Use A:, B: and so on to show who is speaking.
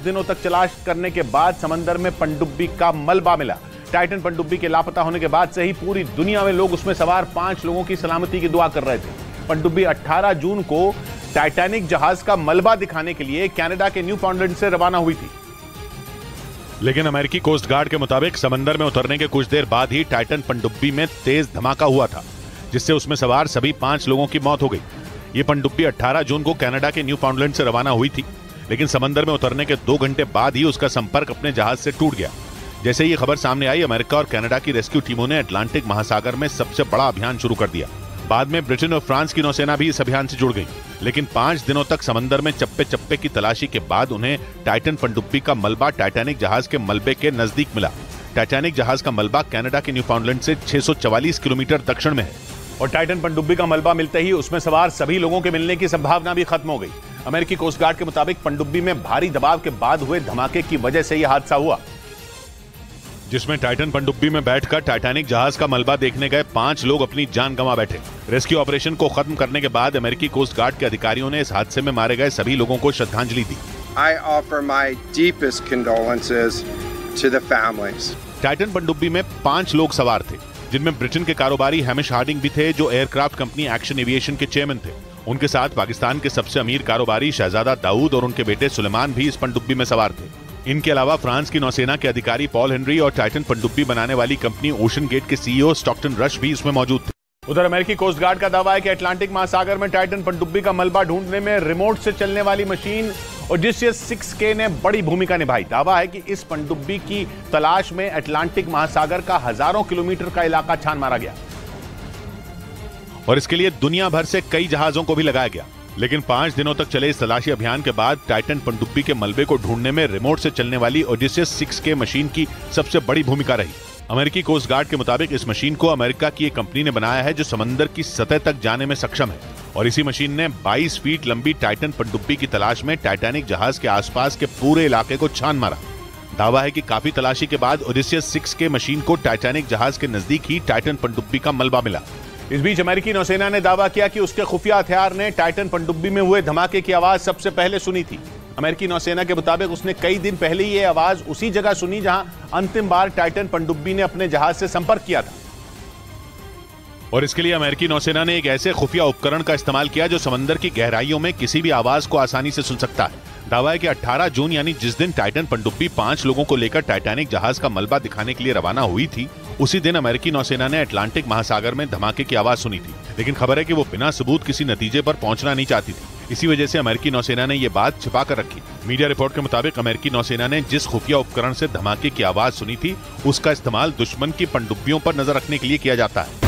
A: दिनों तक तलाश करने के बाद समंदर में पनडुब्बी का मलबा मिला। टाइटन पनडुब्बी के लापता होने के बाद से ही पूरी दुनिया में लोग उसमें सवार 5 लोगों की सलामती की दुआ कर रहे थे। पनडुब्बी 18 जून को टाइटैनिक जहाज का मलबा दिखाने के लिए कनाडा के न्यू फाउंडलैंड से रवाना हुई थी।
B: लेकिन अमेरिकी कोस्ट गार्ड के मुताबिक समंदर में उतरने के कुछ देर बाद ही टाइटन पनडुब्बी में तेज धमाका हुआ था, जिससे उसमें सवार सभी 5 लोगों की मौत हो गई। ये पनडुब्बी 18 जून को कनाडा के न्यू फाउंडलैंड से रवाना हुई थी, लेकिन समंदर में उतरने के 2 घंटे बाद ही उसका संपर्क अपने जहाज से टूट गया। जैसे ही ये खबर सामने आई, अमेरिका और कनाडा की रेस्क्यू टीमों ने अटलांटिक महासागर में सबसे बड़ा अभियान शुरू कर दिया। बाद में ब्रिटेन और फ्रांस की नौसेना भी इस अभियान से जुड़ गई, लेकिन 5 दिनों तक समंदर में चप्पे चप्पे की तलाशी के बाद उन्हें टाइटन पनडुब्बी का मलबा टाइटैनिक जहाज के मलबे के नजदीक मिला। टाइटैनिक जहाज का मलबा कनाडा के न्यू फाउंडलैंड से 644 किलोमीटर दक्षिण में है
A: और टाइटन पनडुब्बी का मलबा मिलते ही उसमें सवार सभी लोगों के मिलने की संभावना भी खत्म हो गई। अमेरिकी कोस्ट गार्ड के मुताबिक पनडुब्बी में भारी दबाव के बाद हुए धमाके की वजह से यह हादसा हुआ,
B: जिसमें टाइटन पनडुब्बी में बैठकर टाइटैनिक जहाज का मलबा देखने गए 5 लोग अपनी जान गंवा बैठे। रेस्क्यू ऑपरेशन को खत्म करने के बाद अमेरिकी कोस्ट गार्ड के अधिकारियों ने इस हादसे में मारे गए सभी लोगों को श्रद्धांजलि दी।
C: I offer my deepest condolences to the families.
B: Titan पनडुब्बी में 5 लोग सवार थे, जिनमें ब्रिटेन के कारोबारी हैमिश हार्डिंग भी थे, जो एयरक्राफ्ट कंपनी एक्शन एविएशन के चेयरमैन थे। उनके साथ पाकिस्तान के सबसे अमीर कारोबारी शहजादा दाऊद और उनके बेटे सुलेमान भी इस पनडुब्बी में सवार थे। इनके अलावा फ्रांस की नौसेना के अधिकारी पॉल हेनरी और टाइटन पनडुब्बी बनाने वाली कंपनी ओशन गेट के सीईओ स्टॉकटन रश भी इसमें मौजूद थे।
A: उधर अमेरिकी कोस्ट गार्ड का दावा है कि अटलांटिक महासागर में टाइटन पनडुब्बी का मलबा ढूंढने में रिमोट से चलने वाली मशीन ओडिसियस 6K ने बड़ी भूमिका निभाई। दावा है कि इस पनडुब्बी की तलाश में अटलांटिक महासागर का हजारों किलोमीटर का इलाका छान मारा गया
B: और इसके लिए दुनिया भर से कई जहाजों को भी लगाया गया। लेकिन 5 दिनों तक चले इस तलाशी अभियान के बाद टाइटन पनडुब्बी के मलबे को ढूंढने में रिमोट से चलने वाली ओडिसियस 6K मशीन की सबसे बड़ी भूमिका रही। अमेरिकी कोस्ट गार्ड के मुताबिक इस मशीन को अमेरिका की एक कंपनी ने बनाया है, जो समंदर की सतह तक जाने में सक्षम है और इसी मशीन ने 22 फीट लंबी टाइटन पनडुब्बी की तलाश में टाइटैनिक जहाज के आसपास के पूरे इलाके को छान मारा। दावा है कि काफी तलाशी के बाद ओडिसियस 6K मशीन को टाइटैनिक जहाज के नजदीक ही टाइटन पनडुब्बी का मलबा मिला।
A: इस बीच अमेरिकी नौसेना ने दावा किया कि उसके खुफिया हथियार ने टाइटन पनडुब्बी में हुए धमाके की आवाज सबसे पहले सुनी थी। अमेरिकी नौसेना के मुताबिक उसने कई दिन पहले ये आवाज उसी जगह सुनी जहां अंतिम बार टाइटन पनडुब्बी ने अपने जहाज से संपर्क किया था
B: और इसके लिए अमेरिकी नौसेना ने एक ऐसे खुफिया उपकरण का इस्तेमाल किया जो समंदर की गहराइयों में किसी भी आवाज को आसानी से सुन सकता है। दावा है कि 18 जून यानी जिस दिन टाइटन पनडुब्बी 5 लोगों को लेकर टाइटैनिक जहाज का मलबा दिखाने के लिए रवाना हुई थी, उसी दिन अमेरिकी नौसेना ने अटलांटिक महासागर में धमाके की आवाज सुनी थी। लेकिन खबर है कि वो बिना सबूत किसी नतीजे पर पहुंचना नहीं चाहती थी। इसी वजह से अमेरिकी नौसेना ने ये बात छिपा कर रखी। मीडिया रिपोर्ट के मुताबिक अमेरिकी नौसेना ने जिस खुफिया उपकरण से धमाके की आवाज सुनी थी, उसका इस्तेमाल दुश्मन की पनडुब्बियों पर नजर रखने के लिए किया जाता है।